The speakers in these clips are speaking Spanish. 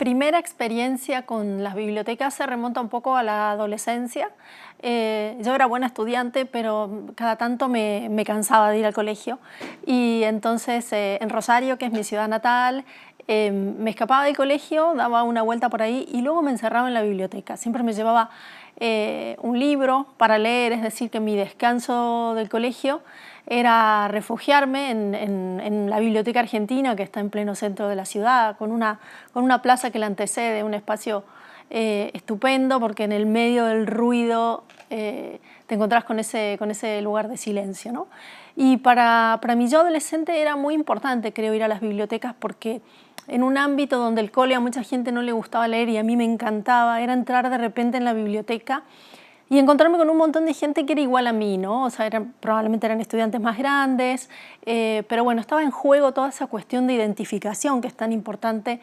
primera experiencia con las bibliotecas se remonta un poco a la adolescencia. Yo era buena estudiante, pero cada tanto me cansaba de ir al colegio. Y entonces en Rosario, que es mi ciudad natal, me escapaba del colegio, daba una vuelta por ahí y luego me encerraba en la biblioteca. Siempre me llevaba un libro para leer, es decir, que mi descanso del colegio era refugiarme en la Biblioteca Argentina, que está en pleno centro de la ciudad, con una plaza que la antecede, un espacio estupendo, porque en el medio del ruido te encontrás con ese lugar de silencio, ¿no? Y para mí, yo adolescente, era muy importante, creo, ir a las bibliotecas, porque en un ámbito donde el cole a mucha gente no le gustaba leer y a mí me encantaba, era entrar de repente en la biblioteca y encontrarme con un montón de gente que era igual a mí, ¿no? O sea, probablemente eran estudiantes más grandes, pero bueno, estaba en juego toda esa cuestión de identificación que es tan importante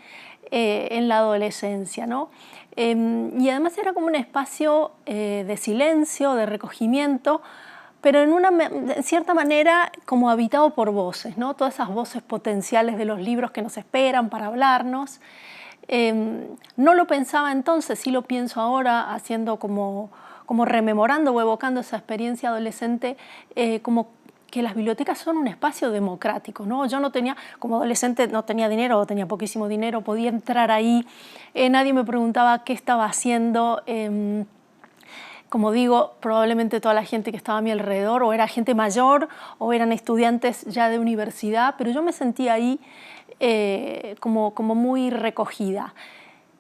en la adolescencia, ¿no? Y además era como un espacio de silencio, de recogimiento, pero en cierta manera como habitado por voces, ¿no? Todas esas voces potenciales de los libros que nos esperan para hablarnos. No lo pensaba entonces, sí lo pienso ahora, haciendo como rememorando o evocando esa experiencia adolescente, como que las bibliotecas son un espacio democrático, ¿no? Yo no tenía, como adolescente no tenía dinero o tenía poquísimo dinero, podía entrar ahí, nadie me preguntaba qué estaba haciendo. Como digo, probablemente toda la gente que estaba a mi alrededor o era gente mayor o eran estudiantes ya de universidad, pero yo me sentía ahí como muy recogida.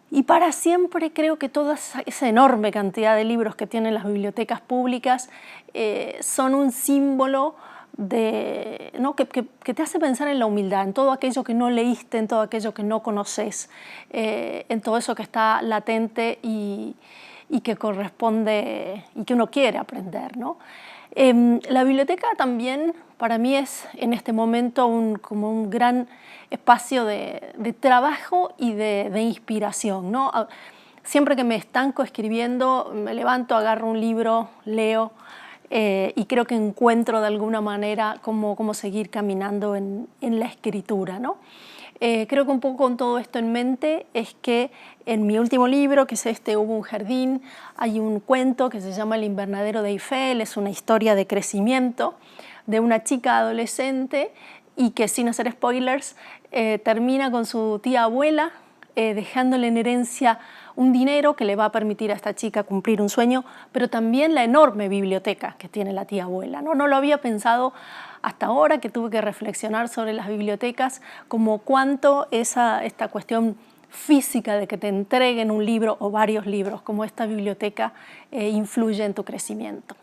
Y para siempre creo que toda esa enorme cantidad de libros que tienen las bibliotecas públicas son un símbolo ¿no? que te hace pensar en la humildad, en todo aquello que no leíste, en todo aquello que no conoces, en todo eso que está latente y que corresponde y que uno quiere aprender, ¿no? La biblioteca también para mí es en este momento como un gran espacio de trabajo y de inspiración, ¿no? Siempre que me estanco escribiendo, me levanto, agarro un libro, leo y creo que encuentro de alguna manera cómo seguir caminando en la escritura, ¿no? Creo que un poco con todo esto en mente es que en mi último libro, que es Hubo un jardín, hay un cuento que se llama El invernadero de Eiffel. Es una historia de crecimiento de una chica adolescente y que, sin hacer spoilers, termina con su tía abuela dejándole en herencia un dinero que le va a permitir a esta chica cumplir un sueño, pero también la enorme biblioteca que tiene la tía abuela, ¿no? No lo había pensado hasta ahora, que tuve que reflexionar sobre las bibliotecas, como cuánto esta cuestión física de que te entreguen un libro o varios libros, como esta biblioteca, influye en tu crecimiento.